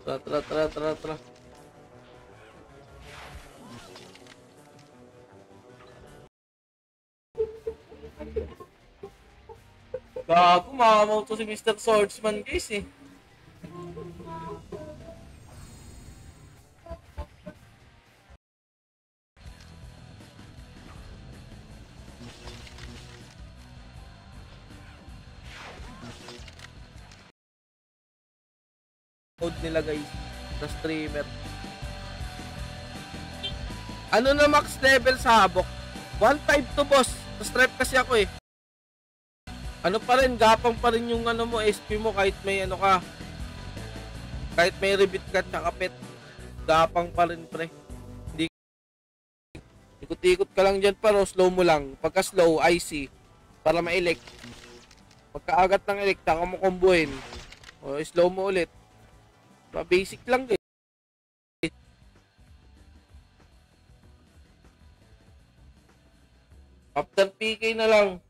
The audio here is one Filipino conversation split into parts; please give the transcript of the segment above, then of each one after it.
Tara, tara, tara, tara, tara. Gago, makamaw to si Mr. Swordsman guys eh. Code nila guys sa streamer. Ano na max level sa habok? 1.5 to boss. Sa stripe kasi ako eh. Ano pa rin, gapang pa rin yung ano mo, SP mo kahit may ano ka. Kahit may rebit ka tsaka pet. Gapang pa rin pre. Hindi. Ikot-ikot ka lang dyan pero slow mo lang. Pagka slow, IC. Para ma-elect. Pagkaagat ng elect, saka mo kombohin. O slow mo ulit. Basic lang guys. After PK na lang.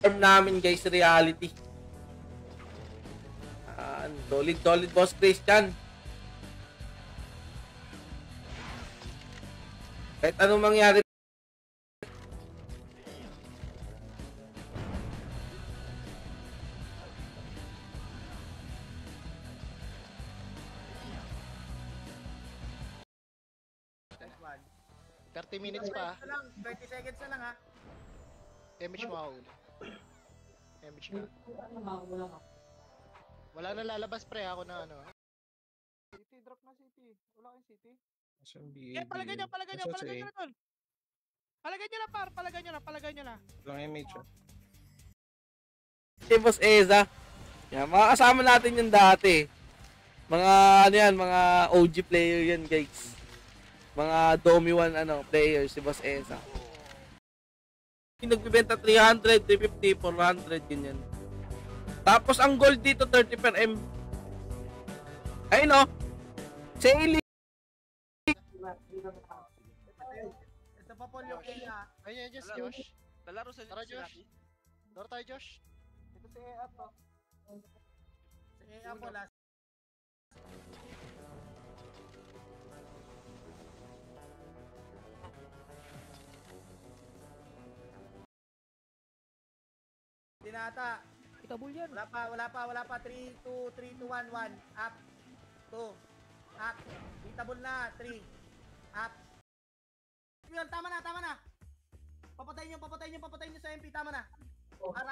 Farm namin guys, reality. Solid boss Christian. Kahit anong mangyari. One. 30 minutes pa. 30 seconds na lang ha. Damage mo ako. Damage ka. Wala na lalabas pre ako na ano. City, drop na city. Wala kayong city. Yeah, palagay nyo na tol. Palagay nyo na par, palagay nyo na. Lang image ah. Si Boss Eza. Yan, mga kasama natin yung dati. Mga ano yan, mga OG player yan guys. Mga Domi 1 ano, player si Boss Eza. Nagbibenta 300, 350, 400 ganyan. Tapos ang gold dito 30 per M. Ayun no. Sale. Ito pa po yung Ea. Ayun Josh, Josh. Lalaro sa Tara Josh. Laro tayo Josh. Ito si Ea to. Si Ea po last. Tinata. Itabul yan. Wala pa. 3, 2, 3, 2, 1, 1. Up. 2. Up. Itabol na. 3. Up. Yun, tama na. Papatayin nyo sa MP. Tama na. R.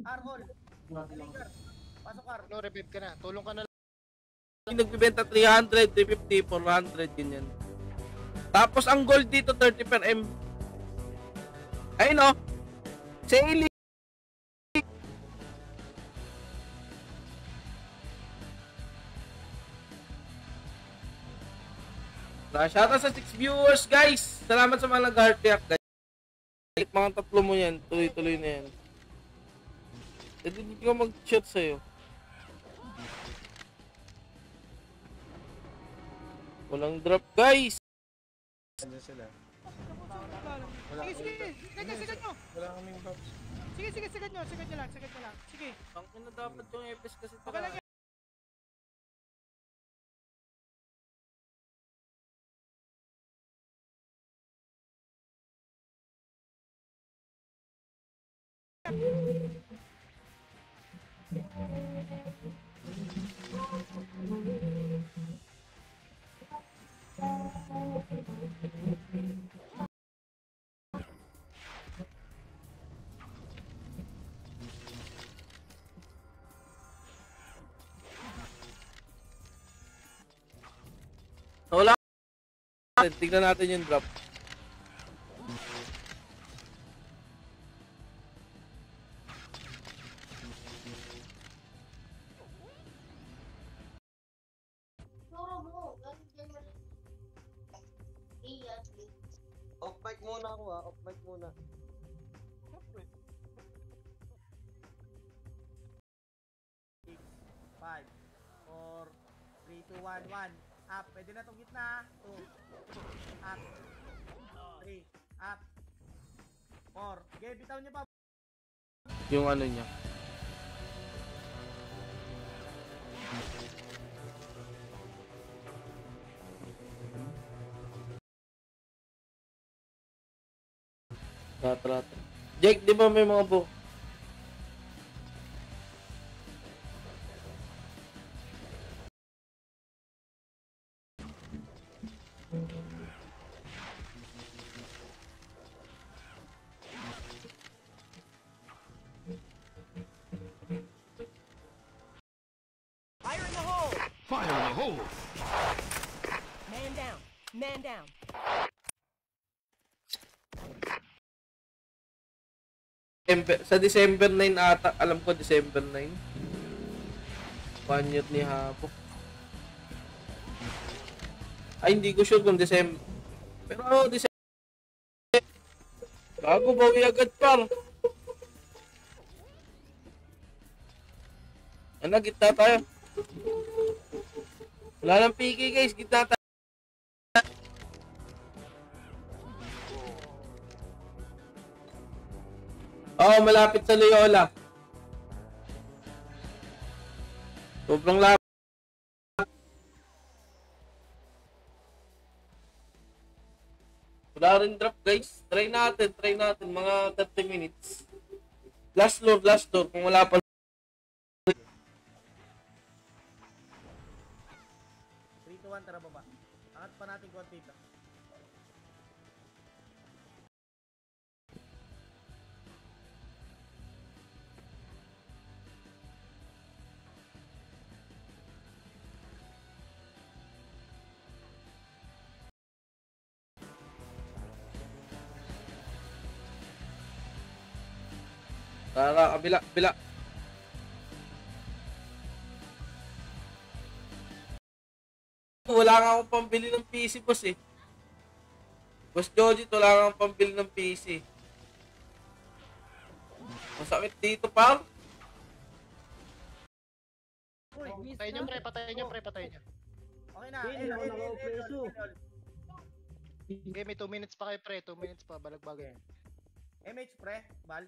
R all. Trigger. Pasok R. No, revive ka na. Tulong ka na lang. Nagbibenta 300, 350, 400 ganyan. Tapos ang gold dito 30 per M. Ayun no. Sale. Shoutout sa 6 viewers guys. Salamat sa mga nag-heart react guys. Kahit mga tatlo mo yan, tuloy-tuloy na yan. Hindi ko mag-shot sa'yo. Walang drop guys. Andiyan sila. Sige, sigat nyo. Wala kaming buffs. Sige, sigat nyo lang. Sige. Ang ina dapat yung EPS kasi Okay lang yan. Wala. Tignan natin yung drop. Off mic muna ako off mic muna. 2, 1, 1. Up. Pwede na itong gitna. 2. Up. 3. Up. 4. Okay, bitaw niyo pa. Yung ano niya. Rata. Jake, di ba may mga book? Man down. Man down. Sa December 9 ata, alam ko December 9. Panyot ni Habok. Ay, hindi ko sure kung December. Pero December. Gago, bawi agad par. Ano, gitna tayo. Wala nang PK guys, gitna tayo. Oo, malapit sa Loyola. Sobrang lapit. Wala rin drop guys. Try natin. Mga 30 minutes. Last door. Kung wala pa. 3, 2, 1. Tara baba. Angat pa natin konti ito. Tara, kabila. Wala nga akong pambili ng PC, boss eh. Boss Joji, wala nga akong pambili ng PC. Masakit dito, par. Patayin nyo, pre. Patayin nyo. Okay na. Okay, may 2 minutes pa kayo, pre. 2 minutes pa, balagbagay. MH pre, bal.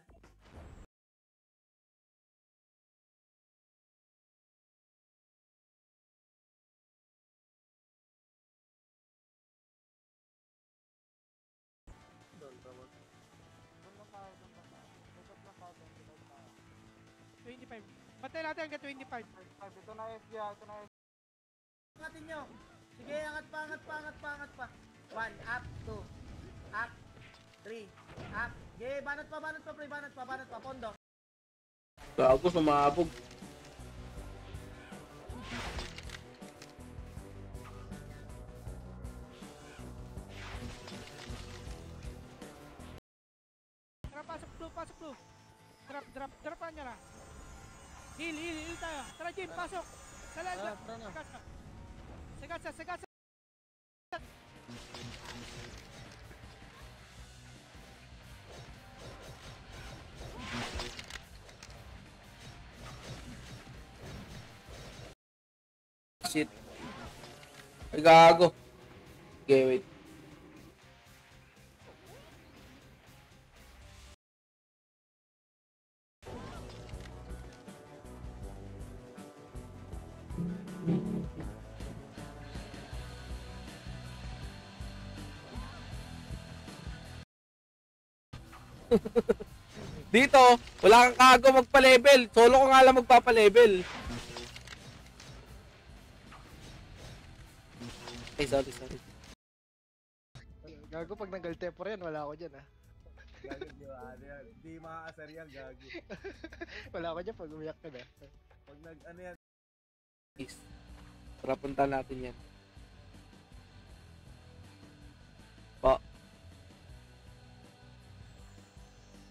Batay natin hanggang 25. Ito na FG, ito na FG. Angatin nyo. Sige, angat pa. 1, up, 2, up, 3, up. Sige, banat pa, pondo. Gago, sumabog. Tara, pasok blue. Dropan nyo na. Heal tayo. Tara, Jim, pasok. Sagasa. Shit. Ay, gago. Okay, wait. Dito, wala kang kago magpa-level. Solo ko nga lang magpapa-level. Ay, sorry. Gago, pag nanggal tempo yan, wala ako dyan, ah. Gago, di ba? Ano yan? Hindi makakasar yan, gago. Wala ako dyan pag umiyak ka na. Pag ano yan. Tara, punta natin yan. Pa.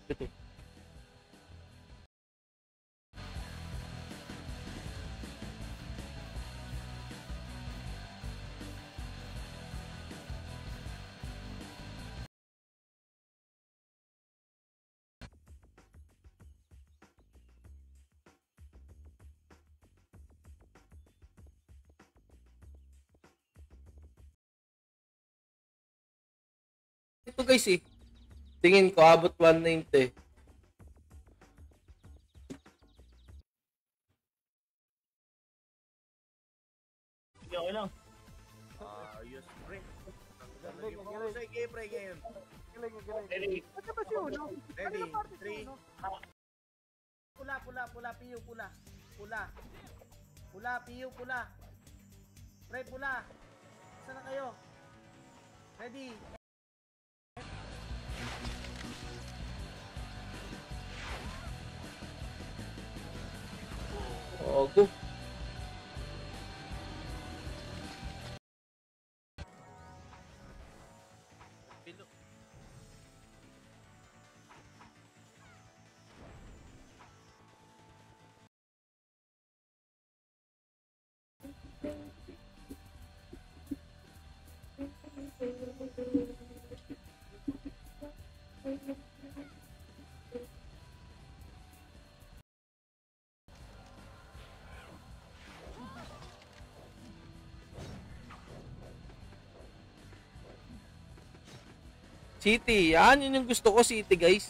Ito. to guys eh. Tingin ko, abot 190. Ayos, pre. Sige, pre, game. Ano ba si Uno? Ready? Ano party si 3. Uno? Pula, piyo, pula. Pula, piyo, pula. Pre, pula. Saan na kayo? Ready? Oh, go. City, yan. Yun yung gusto ko, City, guys.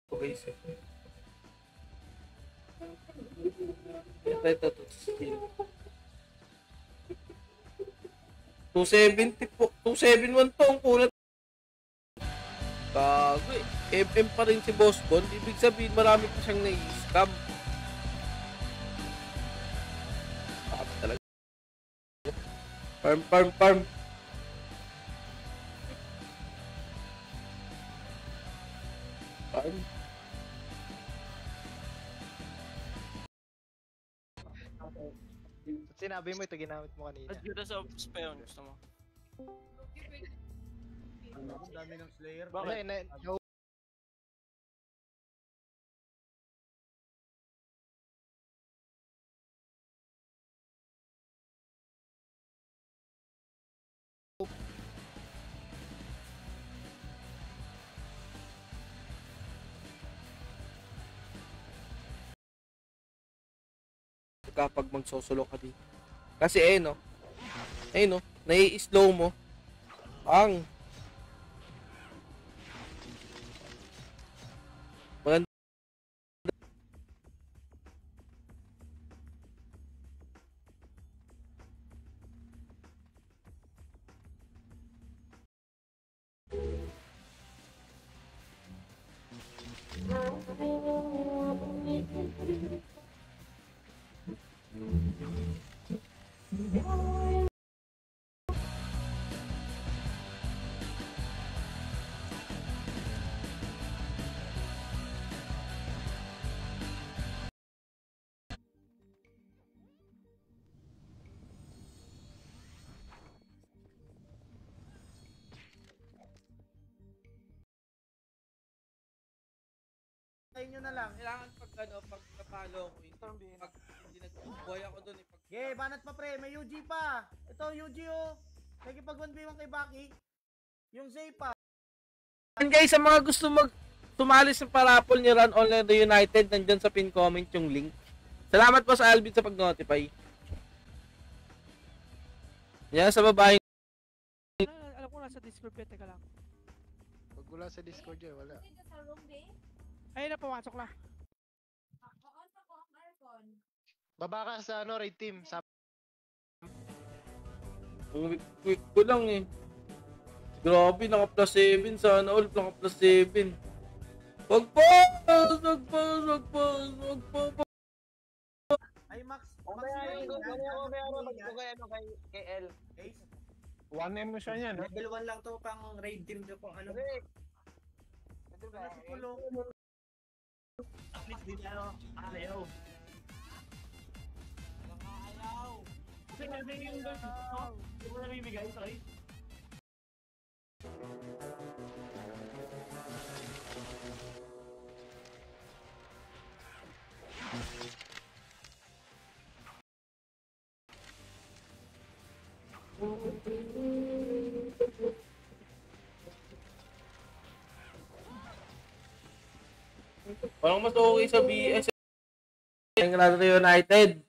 Okay, sir. Ito. 270 po. 271 to ang kunat. Gago eh. MM pa rin si Boss Bond. Ibig sabihin marami pa siyang nai-scam. Bakit talaga? Farm. Farm. Sinabi mo ito, ginamit mo kanina. Let's do this of spawn. Gusto mo? Ang dami ng Slayer. Bakit? Kapag magsosolo ka dito. Kasi no, nai-slow mo ang maganda. Tayo nyo na lang. Kailangan pag pagkapalo ko, pag hindi nagbuhay ako doon pag Banat pa pre, may UG pa. Ito UG oh. Nagipag 1v1 kay Baki. Yung Zay pa. And guys, sa mga gusto sumali sa parapol ni Run Online Reunited, nandyan sa pin comment yung link. Salamat po sa Alvin sa pag-notify. Yan sa babae. Alam ko nasa Discord yan, teka lang. Pag wala sa Discord yan, wala. Ayun na, pumasok na. Baba ka sa raid team. Ang quick ko lang eh. Grabe, naka plus 7. Sana all naka plus 7. Wag pa! Ay Max. Mamaya ako kay L. Ace. 1M mo siya niyan. Level 1 lang to pang raid team to kung ano. Ano si Kulo? At least di na ayaw. Kasi natin yung hindi mo nabibigay, sorry. Parang mas okay sa BS. Inglaterra United.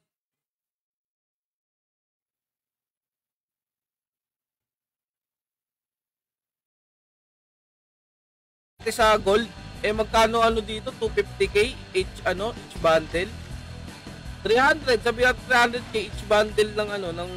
Sa gold, eh magkano ano dito? 250k each each bundle. 300, sabi natin 300k each bundle ng ng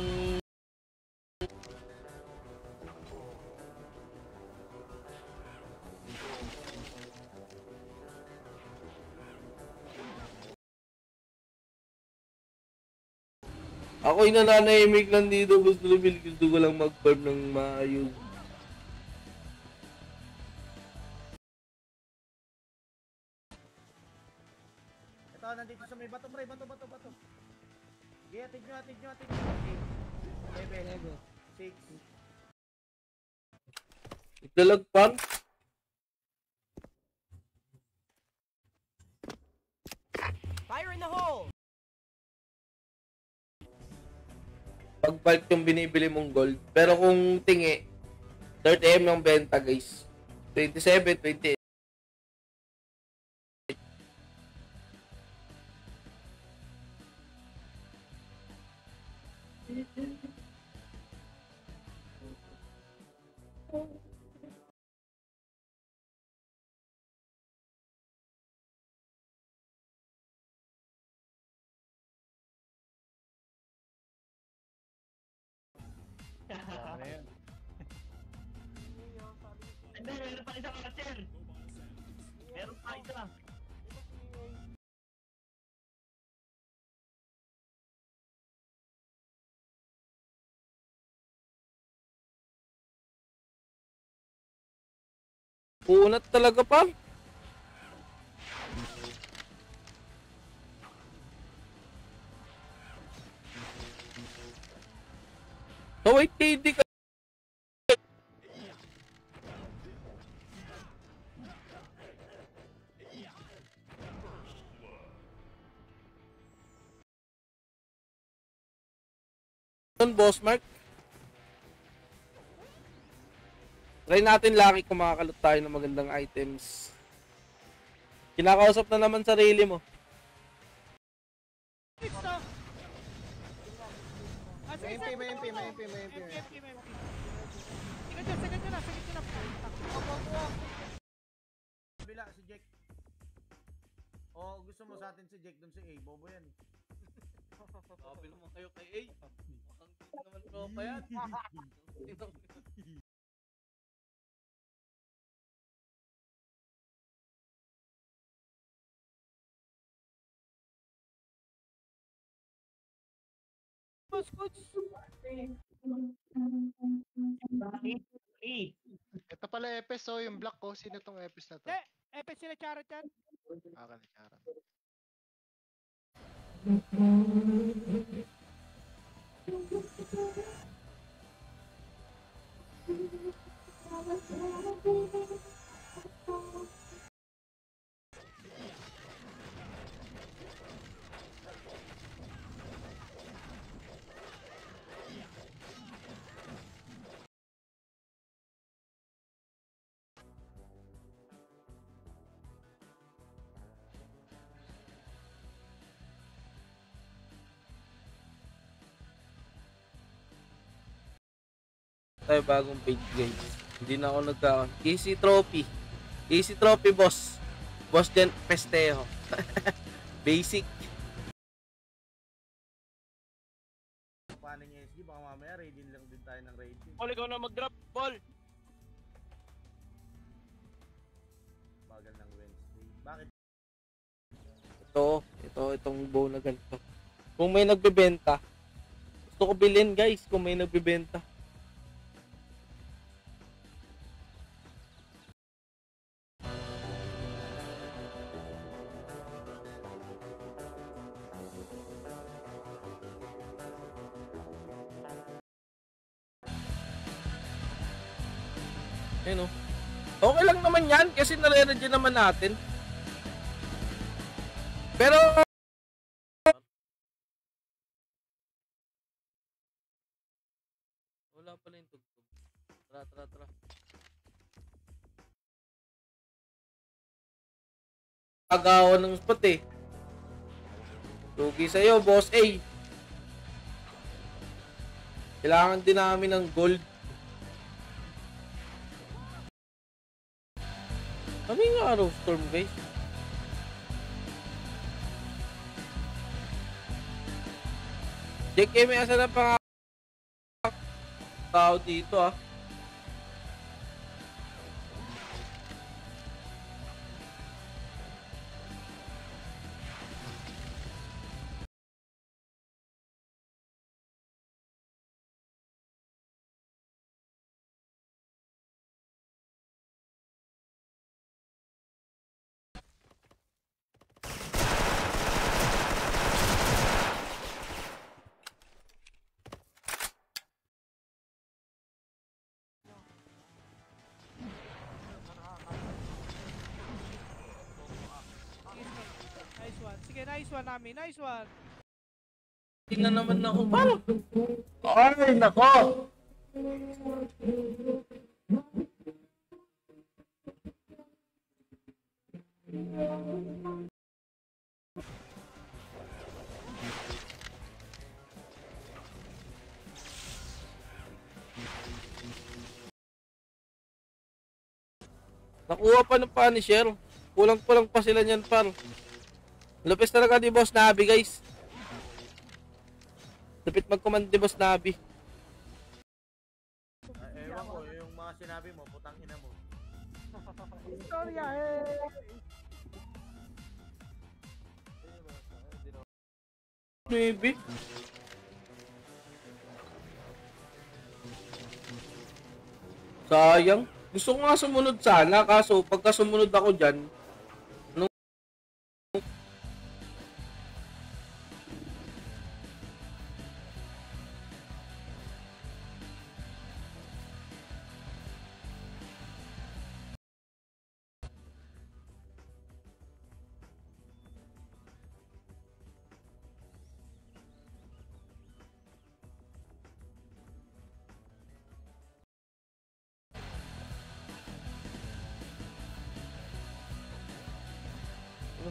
Ako'y nananahimik lang dito, gusto ko lang mag-farm ng maayos. Ito, nandito sa may bato, pre. Bato. Okay, atid nyo. 8, 7, 6. Dalag pan. Fire in the hole! Pag bulk yung binibili mong gold. Pero kung tingi, 30M yung benta, guys. 27, 28. Hindi, meron pa isang archer. Meron pa isa. Punat talaga pa. So wait, KD ka. Boss Mark. Try natin lucky kung makakalot tayo ng magandang items. Kinakausap na naman sarili mo. May MP. Sagad nyo na. Bila si Jack. O gusto mo sa atin si Jack dun si A, bobo yan. Sabi naman kayo kay A. Mukhang naman tropa yan. Ito pala Epes, oh, yung black ko. Sino tong Epes na to? Epe sila Charat yan. Kalicharan. Tayo bagong page, guys. Hindi na ako Easy trophy. Easy trophy, boss. Boss Jen Festejo. Basic. Paano niya SG? Baka mamaya raidin lang din tayo ng raidin. Paul, ikaw na mag-drop, Paul. Bagal ng Wednesday. Bakit? Itong bow na ganito. Kung may nagbebenta, gusto ko bilhin, guys, kung may nagbebenta. Ayun, oh. Okay lang naman yan kasi nare-ready naman natin. Pero Wala pala yung tugtog. Tara, tara, tara. Agawan ng spot eh. Lugi sa'yo, boss A. Kailangan din namin ng gold. Ano yung araw storm, guys? JK, may asa na pang tao dito ah. Nice one. Sige, nice one namin. Nice one. Hindi na naman ako. Parang. Ay, nako! Nakuha pa ng Punisher. Kulang-kulang pa sila niyan, par. Lupis talaga ni Boss Nabi, guys. Lupit mag-command ni Boss Nabi. Ewan ko, yung mga sinabi mo, putang ina mo. Istorya eh. Maybe. Sayang. Gusto ko nga sumunod sana, kaso pagka sumunod ako dyan,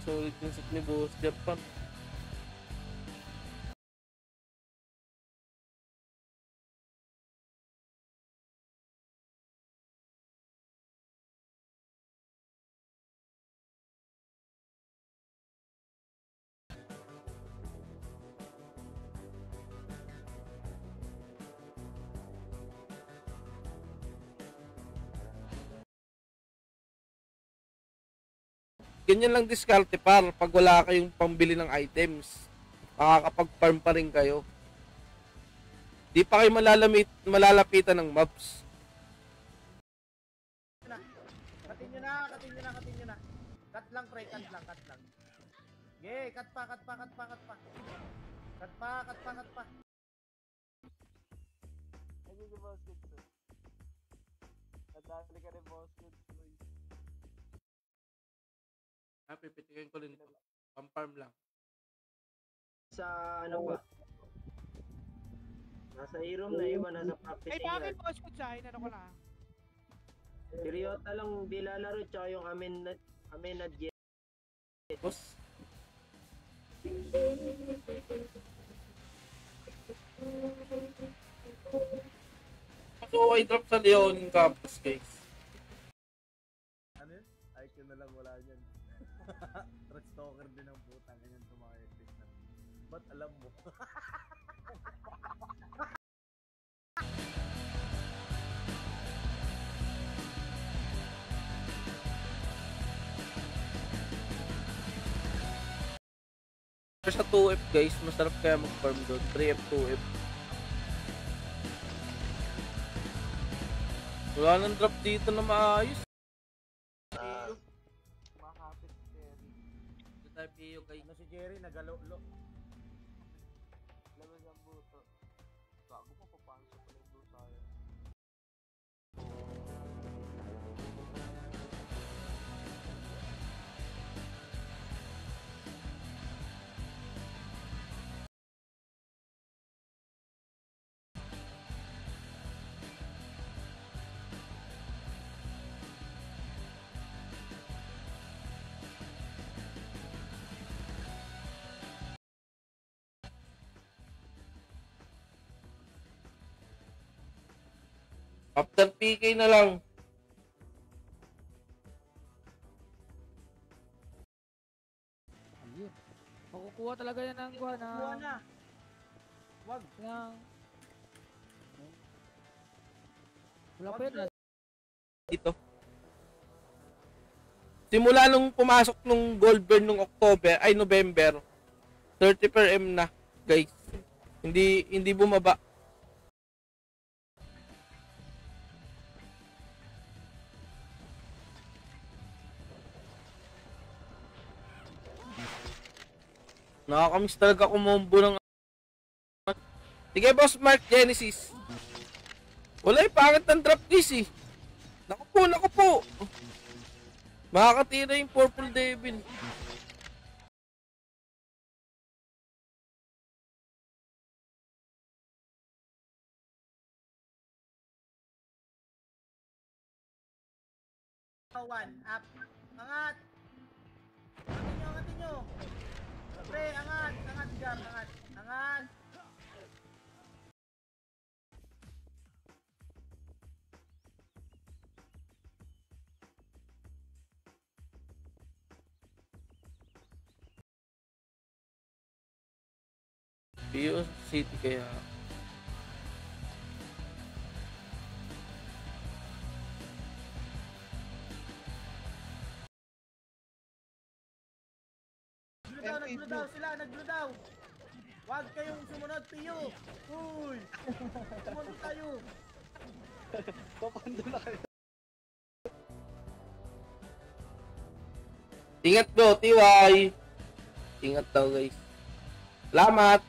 solid yung set ni Boss Japan. Ganyan lang diskarte par pag wala kayong pambili ng items. Makakapag-farm pa rin kayo. Di pa kayo malalapitan ng mobs. Katin nyo na. Cut lang, pre, cut lang. Yeah, cut pa. Cut pa. Ayun yung boss goods. Nadali ka rin boss goods. Pipitikin ko rin ito. Pang-farm lang. Sa ano ba? Nasa A-room na iba, nasa practice. Ay, bakit boss ko sa akin? Ano ko na? Si Ryota lang di lalaro, tsaka yung amin na Jet. Boss. So, I drop sa Leon Campus, guys. Ano yun? IQ na lang wala dyan. Threat stalker din ang putang ganyan sa mga epic na. Ba't alam mo? Sa 2F guys, masarap kaya mag-farm doon. 3F, 2F. Wala nang drop dito na maayos. Makapit Jerry. Ito tayo PO guys. Ano si Jerry nagalo-lo? Lamig ang buto. Bago pa paano sa pala yung blue tayo. After PK na lang. Ayun. Makukuha talaga yan ng kuha na. Kuha na. Wag. Ng... Wala pa yun. Dito. Simula nung pumasok nung gold burn nung November, 30 per M na, guys. Hindi bumaba. Nakakamiss talaga kumombo ng... Sige, boss Mark Genesis. Wala yung pangit ng drop keys eh. Naku po. Makakatira yung Purple Devil. One, up. Angat. Angatin nyo. Pre, angat. Angat jam, angat. Angat. Bio City kaya. Nag-blue daw sila, nag-blue daw. Huwag kayong sumunod, Piyo. Uy. Sumunod tayo. Ingat bro, TY. Ingat daw guys. Salamat.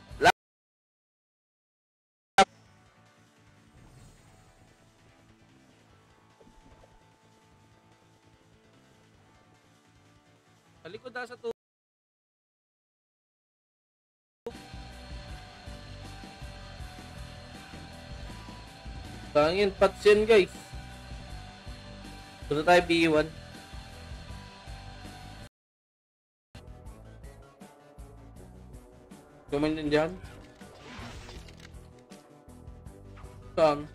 Talikod na sa to. Tangin, pats yan guys. Punta tayo B1. Kumain din dyan. Saan?